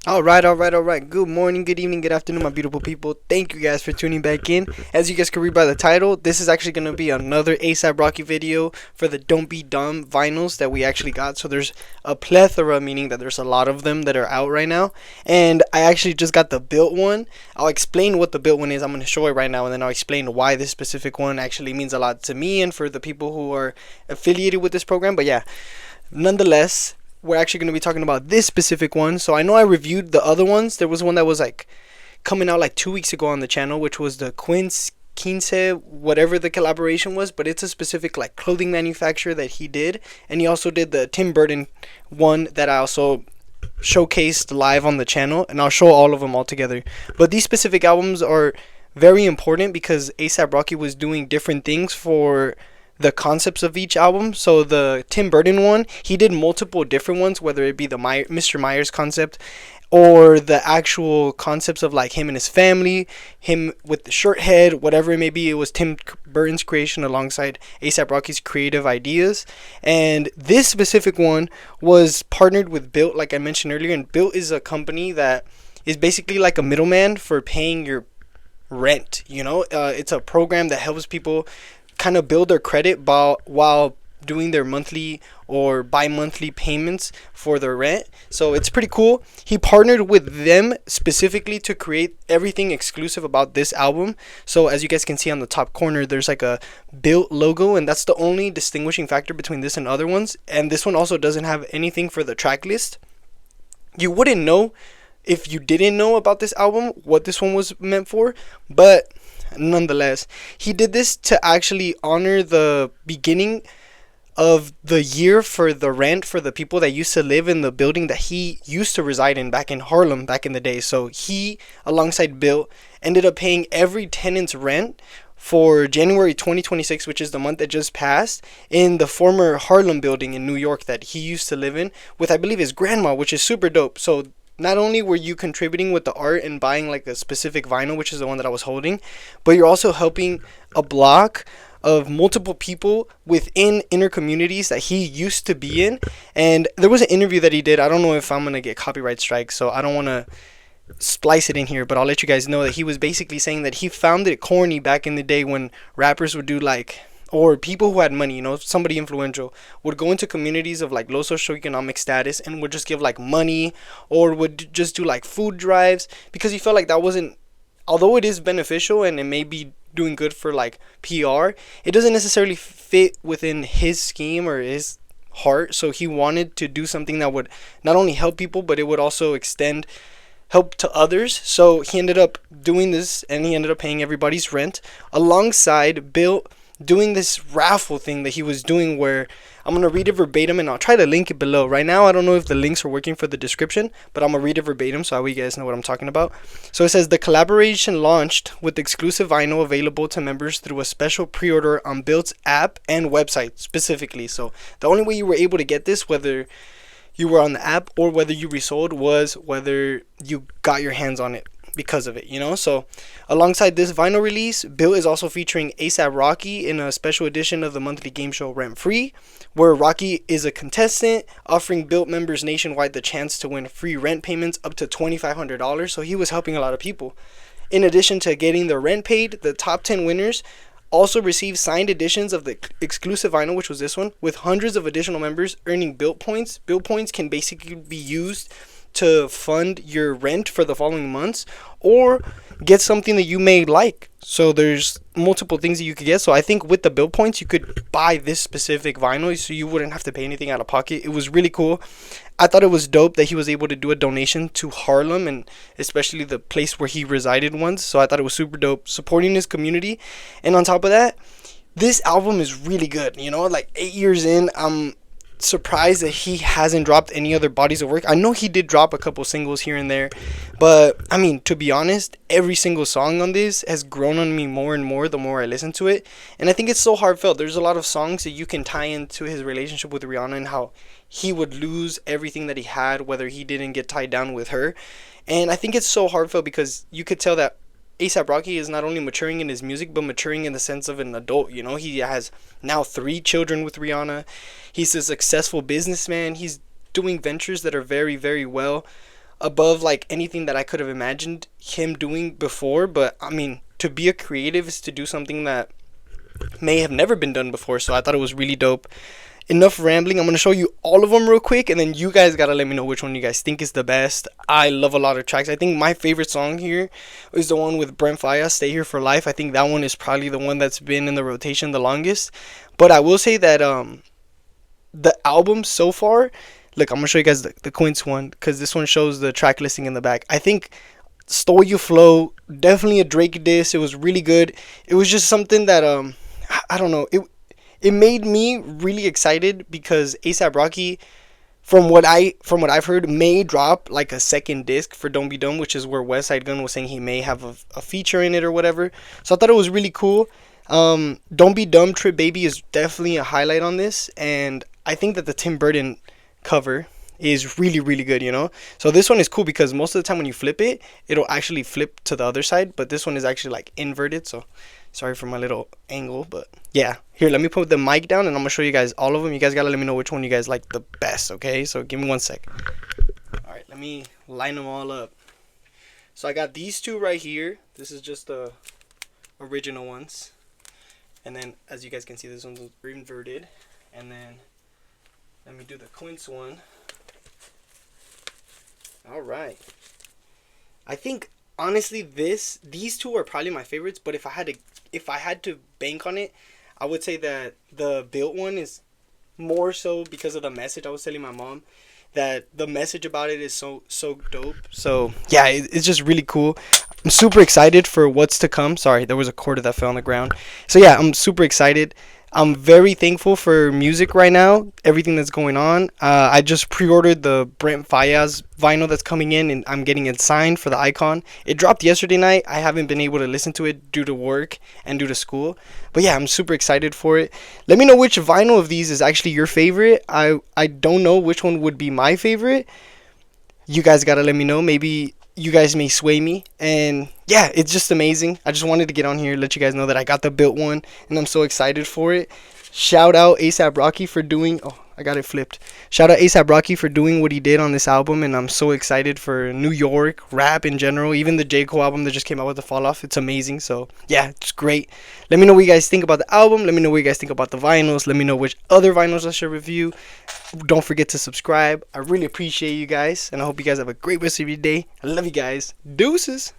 All right. Good morning, good evening, good afternoon, my beautiful people. Thank you guys for tuning back in. As you guys can read by the title, this is actually going to be another ASAP Rocky video for the Don't Be Dumb vinyls that we actually got. So there's a plethora, meaning that there's a lot of them that are out right now. And I actually just got the Bilt one. I'll explain what the Bilt one is. I'm going to show it right now, and then I'll explain why this specific one actually means a lot to me and for the people who are affiliated with this program. But yeah, nonetheless, we're actually going to be talking about this specific one. So I know I reviewed the other ones. There was one that was like coming out like 2 weeks ago on the channel, which was the Quince, whatever the collaboration was, but it's a specific like clothing manufacturer that he did. And he also did the Tim Burton one that I also showcased live on the channel, and I'll show all of them all together. But these specific albums are very important because ASAP Rocky was doing different things for the concepts of each album. So the Tim Burton one, he did multiple different ones, whether it be the Mr. Myers concept or the actual concepts of like him and his family, him with the short head, whatever it may be. It was Tim Burton's creation alongside ASAP Rocky's creative ideas. And this specific one was partnered with Bilt, like I mentioned earlier. And Bilt is a company that is basically like a middleman for paying your rent. It's a program that helps people kind of build their credit while doing their monthly or bi-monthly payments for their rent. So it's pretty cool. He partnered with them specifically to create everything exclusive about this album. So as you guys can see on the top corner, there's like a Bilt logo, and that's the only distinguishing factor between this and other ones. And this one also doesn't have anything for the track list. You wouldn't know if you didn't know about this album what this one was meant for, but nonetheless, he did this to actually honor the beginning of the year for the rent for the people that used to live in the building that he used to reside in back in Harlem back in the day. So he, alongside Bill, ended up paying every tenant's rent for January 2026, which is the month that just passed, in the former Harlem building in New York that he used to live in with, I believe, his grandma, which is super dope. So not only were you contributing with the art and buying like a specific vinyl, which is the one that I was holding, but you're also helping a block of multiple people within inner communities that he used to be in. And there was an interview that he did. I don't know if I'm going to get copyright strikes, so I don't want to splice it in here, but I'll let you guys know that he was basically saying that he found it corny back in the day when rappers would do like, or people who had money, somebody influential would go into communities of like low socioeconomic status and would just give like money or would just do like food drives, because he felt like that wasn't, although it is beneficial and it may be doing good for like PR, it doesn't necessarily fit within his scheme or his heart. So he wanted to do something that would not only help people, but it would also extend help to others. So he ended up doing this, and he ended up paying everybody's rent alongside Bill doing this raffle thing that he was doing, where I'm going to read it verbatim, and I'll try to link it below. Right now, I don't know if the links are working for the description, but I'm going to read it verbatim so you guys know what I'm talking about. So it says, the collaboration launched with exclusive vinyl available to members through a special pre-order on Bilt's app and website specifically. So the only way you were able to get this, whether you were on the app or whether you resold, was whether you got your hands on it because of it. So alongside this vinyl release, Bill is also featuring ASAP Rocky in a special edition of the monthly game show Rent Free, where Rocky is a contestant, offering Bill members nationwide the chance to win free rent payments up to $2,500. So he was helping a lot of people. In addition to getting their rent paid, the top 10 winners also received signed editions of the exclusive vinyl, which was this one, with hundreds of additional members earning Bilt points. Bilt points can basically be used to fund your rent for the following months or get something that you may like. So there's multiple things that you could get. So I think with the Bilt points, you could buy this specific vinyl so you wouldn't have to pay anything out of pocket. It was really cool. I thought it was dope that he was able to do a donation to Harlem, and especially the place where he resided once. So I thought it was super dope, supporting his community. And on top of that, this album is really good. Like 8 years in, I'm surprised that he hasn't dropped any other bodies of work. I know he did drop a couple singles here and there, but I mean, to be honest, every single song on this has grown on me more and more the more I listen to it. And I think it's so heartfelt. There's a lot of songs that you can tie into his relationship with Rihanna and how he would lose everything that he had whether he didn't get tied down with her. And I think it's so heartfelt because you could tell that ASAP Rocky is not only maturing in his music, but maturing in the sense of an adult. He has now 3 children with Rihanna. He's a successful businessman. He's doing ventures that are very, very well above like anything that I could have imagined him doing before. But I mean, to be a creative is to do something that may have never been done before. So I thought it was really dope. Enough rambling. I'm gonna show you all of them real quick, and then you guys gotta let me know which one you guys think is the best. I love a lot of tracks. I think my favorite song here is the one with Brent Faiyaz, "Stay Here for Life." I think that one is probably the one that's been in the rotation the longest. But I will say that the album so far, look, I'm gonna show you guys the Quince one, because this one shows the track listing in the back. I think "Stole You Flow," definitely a Drake diss. It was really good. It was just something that I don't know. It made me really excited because ASAP Rocky, from what I've heard, may drop like a second disc for "Don't Be Dumb," which is where West Side Gun was saying he may have a feature in it or whatever. So I thought it was really cool. "Don't Be Dumb" Trip Baby is definitely a highlight on this, and I think that the Tim Burton cover is really, really good, you know. So this one is cool because most of the time when you flip it, it'll actually flip to the other side, but this one is actually like inverted. So sorry for my little angle, but yeah. Here, let me put the mic down and I'm gonna show you guys all of them. You guys gotta let me know which one you guys like the best, okay? So give me 1 sec. All right, let me line them all up. So I got these two right here. This is just the original ones, and then as you guys can see, this one's inverted. And then let me do the Quince one. All right. I think honestly these two are probably my favorites, but if I had to bank on it, I would say that the Bilt one is more so because of the message. I was telling my mom that the message about it is so dope. So yeah, it's just really cool. I'm super excited for what's to come. Sorry, there was a quarter that fell on the ground. So yeah, I'm super excited. I'm very thankful for music right now, everything that's going on. I just pre-ordered the Brent Faiyaz vinyl that's coming in, and I'm getting it signed for the Icon. It dropped yesterday night. I haven't been able to listen to it due to work and due to school. But yeah, I'm super excited for it. Let me know which vinyl of these is actually your favorite. I don't know which one would be my favorite. You guys gotta let me know. Maybe you guys may sway me. And yeah, it's just amazing. I just wanted to get on here, let you guys know that I got the Bilt one, and I'm so excited for it. Shout out ASAP Rocky for doing, oh, I got it flipped. Shout out ASAP Rocky for doing what he did on this album, and I'm so excited for New York, rap in general, even the J. Cole album that just came out with the Fall Off. It's amazing. So yeah, it's great. Let me know what you guys think about the album. Let me know what you guys think about the vinyls. Let me know which other vinyls I should review. Don't forget to subscribe. I really appreciate you guys, and I hope you guys have a great rest of your day. I love you guys. Deuces.